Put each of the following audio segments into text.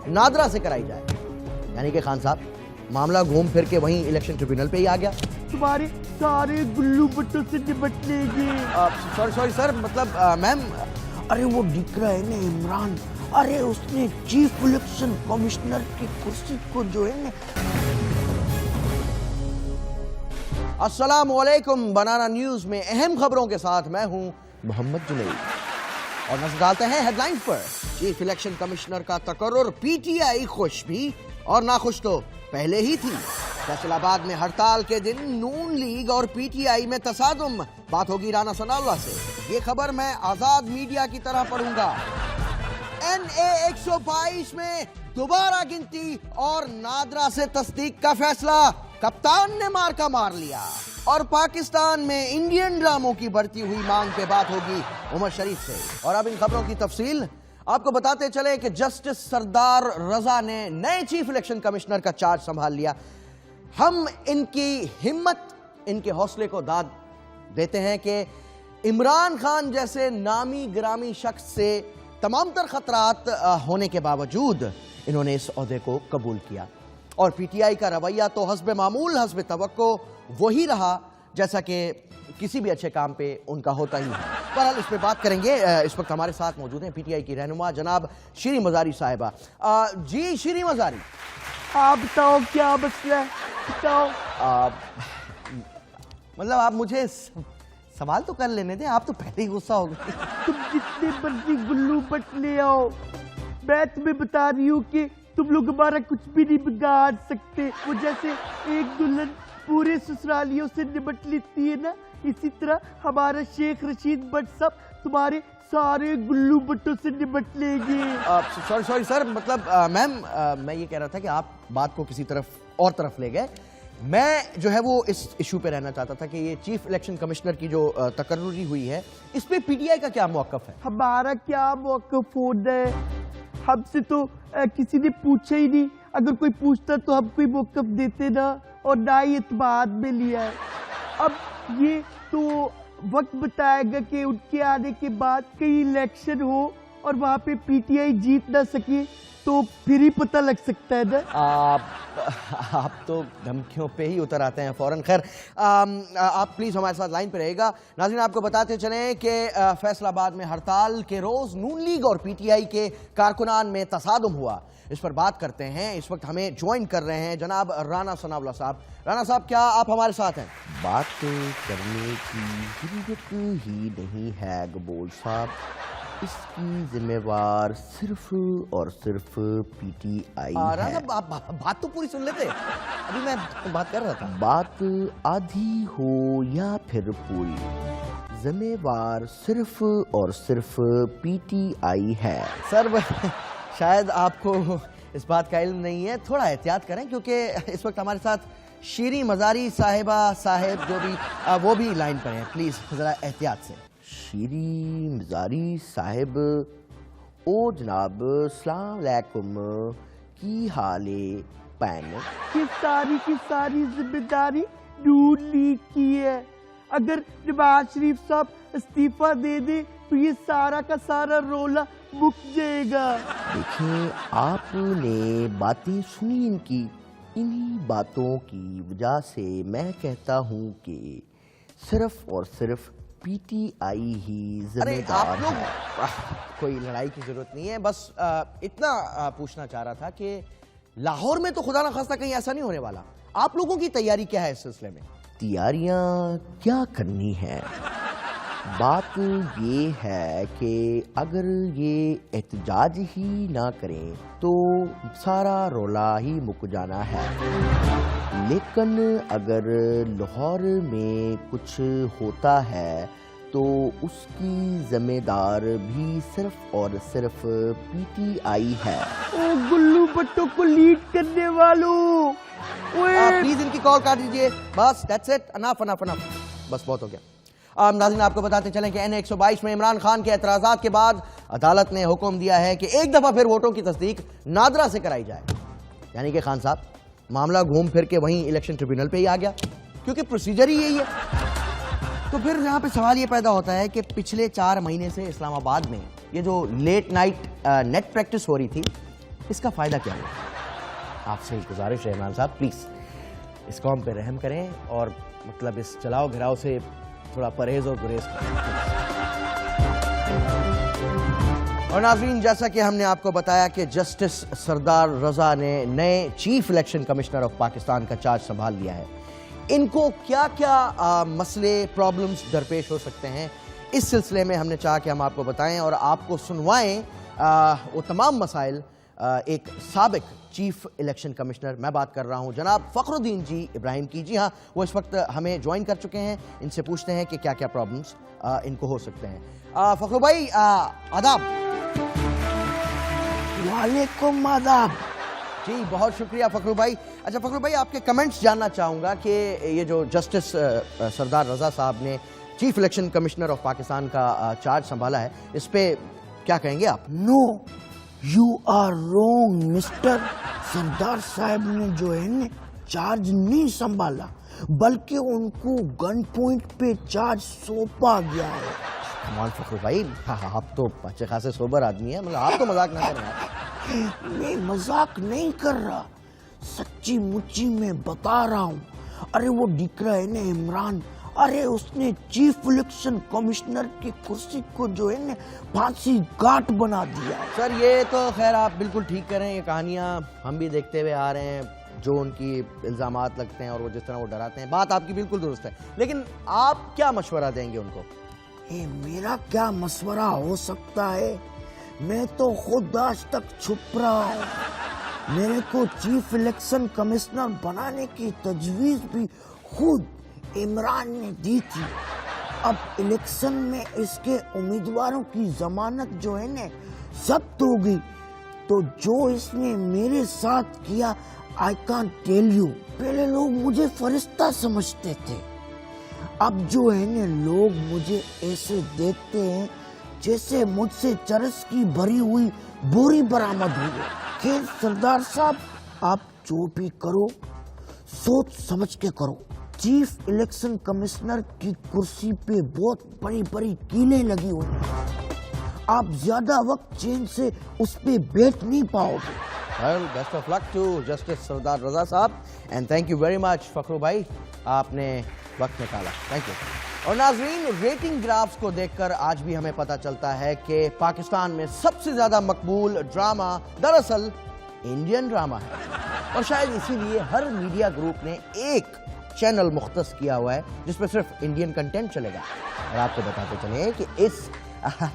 नादरा से कराई जाए। यानी कि खान साहब मामला घूम फिर के वहीं इलेक्शन ट्रिब्यूनल पे ही आ गया। तुम्हारे सारे गुल्लू बट्टों से निपट लेंगे। सॉरी सर, मतलब मैम, अरे वो दिख रहा है ना इमरान, अरे उसने चीफ इलेक्शन कमिश्नर की कुर्सी को जो है ना। अस्सलाम वालेकुम, बनाना न्यूज में अहम खबरों के साथ मैं हूं मोहम्मद जुनैद और नजर डालते हैं हेडलाइंस पर। चीफ इलेक्शन कमिश्नर का तकर्रुर, पीटीआई खुश भी और नाखुश तो पहले ही थी। फैसलाबाद में हड़ताल के दिन नून लीग और पीटीआई में तसादुम, बात होगी राना सनाउल्लाह से। ये खबर मैं आजाद मीडिया की तरह पढ़ूंगा। NA 122 में दोबारा गिनती और नादरा से तस्दीक का फैसला, कप्तान ने मार्का मार लिया। और पाकिस्तान में इंडियन ड्रामों की बढ़ती हुई मांग पे बात होगी उमर शरीफ से। और अब इन खबरों की तफसील आपको बताते चले कि जस्टिस सरदार रजा ने नए चीफ इलेक्शन कमिश्नर का चार्ज संभाल लिया। हम इनकी हिम्मत, इनके हौसले को दाद देते हैं कि इमरान खान जैसे नामी गिरामी शख्स से तमाम तर खतरात होने के बावजूद इन्होंने इस ओहदे को कबूल किया। और पीटीआई का रवैया तो हस्बे मामूल, हस्बे तवक्को वही रहा जैसा कि किसी भी अच्छे काम पे उनका होता ही है। बहरहाल इस पे बात करेंगे। इस वक्त हमारे साथ मौजूद हैं पीटीआई की रहनुमा जनाब शीरी मजारी साहिबा। जी शीरी मजारी, आप बताओ क्या मसला है, बताओ। मतलब आप मुझे सवाल तो कर लेने दें, आप तो पहले ही गुस्सा हो गए। तुम जितने मर्जी गुल्लू बट ले आओ, मैं तुम्हें बता रही हूँ कि तुम लोग हमारा कुछ भी नहीं बिगाड़ सकते। वो जैसे एक दुल्हन पूरे ससुरालियों से निपट लेती है ना, इसी तरह हमारा शेख रशीद बट सब तुम्हारे सारे गुल्लू बट्टों से निपट लेंगे। सॉरी सर, मतलब मैम, मैं ये कह रहा था कि आप बात को किसी तरफ ले गए। मैं जो है वो इस इशू पे रहना चाहता था कि ये चीफ इलेक्शन कमिश्नर की जो तकर्रुरी हुई है, इस पे पीटीआई का क्या मौकफ है? हमारा क्या मौकफ होना है, हमसे तो किसी ने पूछा ही नहीं। अगर कोई पूछता तो हम कोई मौकफ देते ना, और ना ही इत्मीनान में लिया है। अब ये तो वक्त बताएगा कि उनके आने के बाद कहीं इलेक्शन हो और वहाँ पे पीटीआई जीत ना सके तो फिर ही पता लग सकता है ना। आप तो धमकियों पे ही उतर आते हैं फौरन। खैर, आप प्लीज हमारे साथ लाइन पे रहेगा। नाज़रीन, आपको बताते चलें कि फैसलाबाद में हड़ताल के रोज नून लीग और पीटीआई के कारकुनान में तसादुम हुआ। इस पर बात करते हैं। इस वक्त हमें ज्वाइन कर रहे हैं जनाब राना सनाउल्लाह साहब। राना साहब, क्या आप हमारे साथ हैं? बात करने की जरूरत ही नहीं है गबोल साहब, इसकी जिम्मेवार सिर्फ और सिर्फ पीटीआई है। राना साहब, आप बात तो पूरी सुन लेते, अभी मैं बात कर रहा था। बात आधी हो या फिर पूरी, जिम्मेवार सिर्फ और सिर्फ पीटीआई है। सर, शायद आपको इस बात का इल्म नहीं है, थोड़ा एहतियात करें, क्योंकि इस वक्त हमारे साथ शीरी मजारी साहिब जो भी वो भी लाइन पर हैं। प्लीज जरा एहतियात से। शीरी मजारी साहिब, ओ जनाब, अस्सलाम वालेकुम, की हाले पैन? ये सारी की सारी जिम्मेदारी नून लीग की है। अगर नवाज शरीफ साहब इस्तीफा दे दे तो ये सारा का सारा रोला मुक जाएगा। देखिए, आपने बातें सुनी इनकी, इन्हीं बातों की वजह से मैं कहता हूँ कि सिर्फ और सिर्फ पीटीआई ही जिम्मेदार है। कोई लड़ाई की जरूरत नहीं है, बस इतना पूछना चाह रहा था कि लाहौर में तो खुदा ना खास्ता कहीं ऐसा नहीं होने वाला। आप लोगों की तैयारी क्या है इस सिलसिले में? तैयारियां क्या करनी है, बात ये है कि अगर ये एहतजाज ही ना करें तो सारा रोला ही मुक जाना है। लेकिन अगर लाहौर में कुछ होता है तो उसकी जिम्मेदार भी सिर्फ और सिर्फ पीटीआई है। ओ गुल्लू भट्टो को लीड करने वालों, प्लीज इनकी कॉल काट दीजिए। बस that's it, enough enough enough, बस बहुत हो गया। नाज़रीन, आपको बताते चलें कि NA 122 में इमरान खान के एतराज़ात के बाद अदालत ने हुक्म दिया है कि एक दफ़ा फिर वोटों की तस्दीक नादरा से कराई जाए। यानी कि खान साहब मामला घूम फिर के वहीं इलेक्शन ट्रिब्यूनल पे ही आ गया, क्योंकि प्रोसीजर ही यही है। तो फिर यहाँ पे सवाल ये पैदा होता है कि पिछले 4 महीने से इस्लामाबाद में ये जो लेट नाइट नेट प्रैक्टिस हो रही थी, इसका फायदा क्या होगा? आपसे गुजारिश है इमरान साहब, प्लीज इस कौम पे रहम करें और मतलब इस चलाओ घिराव से थोड़ा परहेज और गुरेज करें। और नाज़रीन, जैसा कि हमने आपको बताया कि जस्टिस सरदार रजा ने नए chief election commissioner of Pakistan का चार्ज संभाल लिया है। इनको क्या क्या मसले, प्रॉब्लम्स दरपेश हो सकते हैं, इस सिलसिले में हमने चाहा कि हम आपको बताएं और आपको सुनवाएं वो तमाम मसाइल एक साबिक चीफ इलेक्शन कमिश्नर, मैं बात कर रहा हूं जनाब फखरुद्दीन जी इब्राहिम की। जी हाँ, वो इस वक्त हमें ज्वाइन कर चुके हैं। इनसे पूछते हैं कि क्या क्या प्रॉब्लम्स इनको हो सकते हैं। फखरू भाई आदाब। वालेकुम आदाब। जी बहुत शुक्रिया फखरू भाई। अच्छा फखरू भाई, आपके कमेंट्स जानना चाहूँगा कि ये जो जस्टिस सरदार रजा साहब ने chief election commissioner of Pakistan का चार्ज संभाला है, इस पे क्या कहेंगे आप? No, you are wrong mister. Sardar साहब ने जो है ना चार्ज नहीं संभाला, बल्कि उनको गन पॉइंट पे चार्ज सौंपा गया है। कमाल फखरू भाई, आप तो अच्छे खासे सोबर आदमी है, मतलब आप तो मजाक ना करें यार। मैं मजाक नहीं कर रहा, सच्ची मुच्ची में बता रहा हूँ। अरे वो दिख रहा है ना इमरान, अरे उसने चीफ इलेक्शन कमिश्नर की कुर्सी को जो है ना फांसी घाट बना दिया। सर ये तो खैर आप बिल्कुल ठीक करें, ये कहानियाँ हम भी देखते हुए आ रहे हैं, जो उनकी इल्ज़ामात लगते हैं और वो जिस तरह वो डराते हैं, बात आपकी बिल्कुल दुरुस्त है। लेकिन आप क्या मशवरा देंगे उनको? मेरा क्या मशवरा हो सकता है, मैं तो खुद आज तक छुप रहा हूँ। मेरे को चीफ इलेक्शन कमिश्नर बनाने की तजवीज़ भी खुद इमरान ने दी थी। अब इलेक्शन में इसके उम्मीदवारों की जमानत जो है ना जब्त हो गई, तो जो इसने मेरे साथ किया आई कांट टेल यू। पहले लोग मुझे फरिश्ता समझते थे, अब जो है ना लोग मुझे ऐसे देखते हैं जैसे मुझसे चरस की भरी हुई बोरी बरामद हुई है। खैर सरदार साहब, आप जो भी करो सोच समझ के करो। चीफ इलेक्शन कमिश्नर की कुर्सी पे बहुत बड़ी बड़ी कीलें लगी हुई हैं, आप ज्यादा वक्त चैन से उस पे बैठ नहीं पाओगे। Well, best of luck to Justice सरदार रजा साहब and thank you very much Fakhru भाई, आपने वक्त निकाला, थैंक यू। और नाजरीन, रेटिंग ग्राफ्स को देखकर आज भी हमें पता चलता है कि पाकिस्तान में सबसे ज्यादा मकबूल ड्रामा दरअसल इंडियन ड्रामा है, और शायद इसीलिए हर मीडिया ग्रुप ने एक चैनल मुख्तस किया हुआ है जिसमें सिर्फ इंडियन कंटेंट चलेगा। और आपको बताते चले कि इस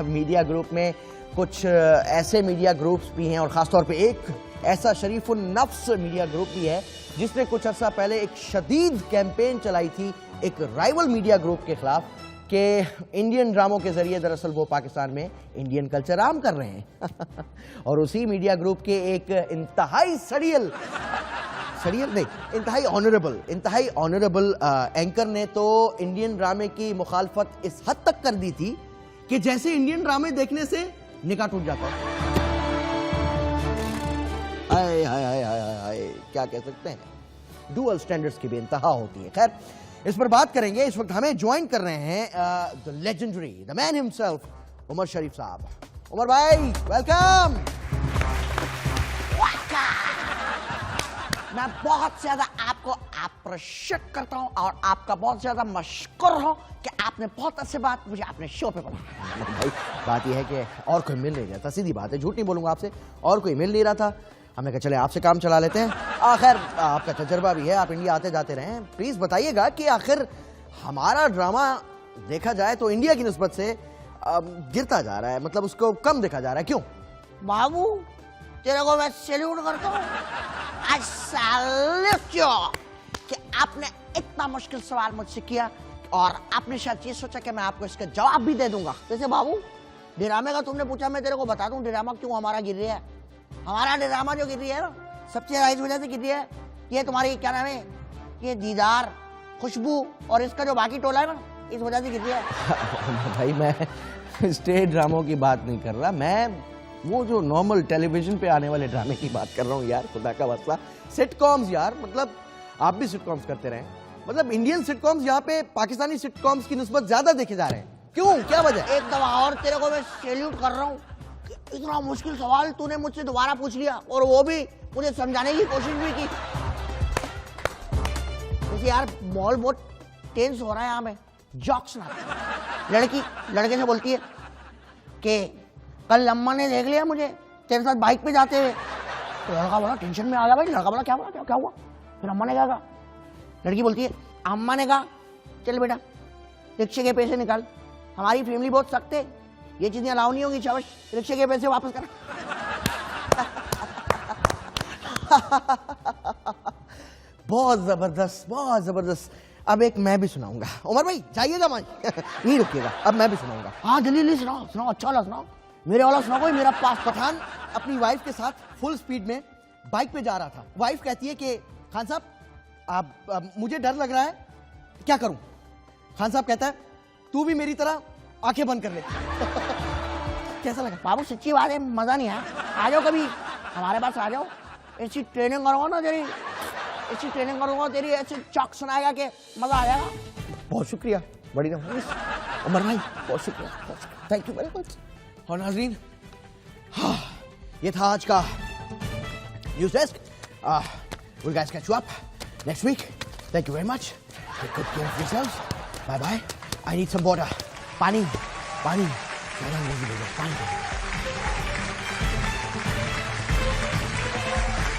मीडिया ग्रुप में कुछ ऐसे मीडिया ग्रुप्स भी हैं, और ख़ासतौर पे एक ऐसा शरीफुन नफ्स मीडिया ग्रुप भी है जिसने कुछ अर्सा पहले एक शदीद कैंपेन चलाई थी एक राइवल मीडिया ग्रुप के खिलाफ कि इंडियन ड्रामों के जरिए दरअसल वो पाकिस्तान में इंडियन कल्चर आम कर रहे हैं। और उसी मीडिया ग्रुप के एक इंतहाई ऑनरेबल एंकर ने तो इंडियन ड्रामे की मुखालफत इस हद तक कर दी थी कि जैसे इंडियन ड्रामे देखने से निकाह टूट जाता है। हाय हाय हाय हाय हाय, क्या कह सकते हैं, डुअल स्टैंडर्ड्स की भी इंतहा होती है। खैर, इस पर बात करेंगे। इस वक्त हमें ज्वाइन कर रहे हैं the legendary, the man himself, Umar Sharif साहब। उमर भाई वेलकम। मैं बहुत ज्यादा आपको अप्रिशिएट करता हूं और आपका बहुत ज्यादा मशकूर हूं कि आपने बहुत अच्छी बात मुझे अपने शो पे बोला। भाई बात यह है कि और कोई मिल नहीं रहा था, सीधी बात है, झूठ नहीं बोलूंगा आपसे, और कोई मिल नहीं रहा था। हमने कहा चले आपसे काम चला लेते हैं। आखिर आपका तजर्बा भी है, आप इंडिया आते जाते रहे हैं, प्लीज बताइएगा कि आखिर हमारा ड्रामा देखा जाए तो इंडिया की निस्बत से गिरता जा रहा है, मतलब उसको कम देखा जा रहा है, क्यों? बाबू तेरे को मैं सैल्यूट करता हूँ, आई सैल्यूट यू कि आपने इतना मुश्किल सवाल मुझसे किया और आपने शायद ये सोचा कि मैं आपको इसका जवाब भी दे दूंगा। जैसे बाबू ड्रामे का तुमने पूछा, मैं तेरे को बता दूं ड्रामा क्यों हमारा गिर रहा है। हमारा ड्रामा जो गिर रही है ना, सबसे ज्यादा इस वजह से गिर रही है, ये तुम्हारी क्या नाम है, ये दीदार, खुशबू और इसका जो बाकी टोला है ना, इस वजह से गिर रही है। भाई मैं स्टेज ड्रामों की बात नहीं कर रहा, मैं वो जो नॉर्मल टेलीविजन पे आने वाले ड्रामे की बात कर रहा हूँ यार, खुदा का वस्ता। सिटकॉम्स यार, मतलब आप भी सिटकॉम्स करते रहे, मतलब इंडियन सिटकॉम्स यहाँ पे पाकिस्तानी सिटकॉम्स की निस्बत ज्यादा देखे जा रहे हैं, क्यों, क्या वजह? एक दफा और तेरे को मैं सैल्यूट कर रहा हूँ कि इतना मुश्किल सवाल तूने मुझसे दोबारा पूछ लिया और वो भी मुझे समझाने की कोशिश भी की। मुझे यार मॉल बहुत टेंस हो रहा है यहाँ पे। जॉक्स ना, लड़की लड़के से बोलती है कि कल अम्मा ने देख लिया मुझे तेरे साथ बाइक पे जाते हुए। तो लड़का बोला टेंशन में आ गया भाई। लड़का बोला क्या हुआ, क्या हुआ? फिर अम्मा ने क्या कहा? लड़की बोलती है अम्मा ने कहा चल बेटा रिक्शे के पैसे निकाल, हमारी फैमिली बहुत सख्त है, ये चीजें अलाउ नहीं होगी, शाबाश रिक्शे के पैसे वापस कर। बहुत जबरदस्त, बहुत जबरदस्त। अब एक मैं भी सुनाऊंगा। उमर भाई जाइएगा मान नहीं रुकिएगा, अब मैं भी सुनाऊंगा। हाँ जल्दी सुनाओ, सुनाओ अच्छा वाला सुनाओ, मेरे वाला सुनाओ कोई मेरा पास। पठान अपनी वाइफ के साथ फुल स्पीड में बाइक पे जा रहा था। वाइफ कहती है कि खान साहब आप मुझे डर लग रहा है, क्या करूं? खान साहब कहता है तू भी मेरी तरह आंखें बंद कर ले। कैसा लगा? बाबू सच्ची बात है, मजा नहीं आया। आ जाओ कभी हमारे पास आ जाओ, ऐसी ट्रेनिंग करूंगा ना तेरी, ऐसी ट्रेनिंग करूंगा तेरी, ऐसे चौक सुनाएगा कि मजा आ जाएगा। बहुत शुक्रिया, बड़ी नवाज उमर भाई, बहुत शुक्रिया, थैंक यू वेरी मच। और नाज़रीन, हाँ, ये था आज का news desk. We'll guys catch you up next week. Thank you very much. Take good care of yourselves. Bye bye. I need some water. पानी, पानी, पानी।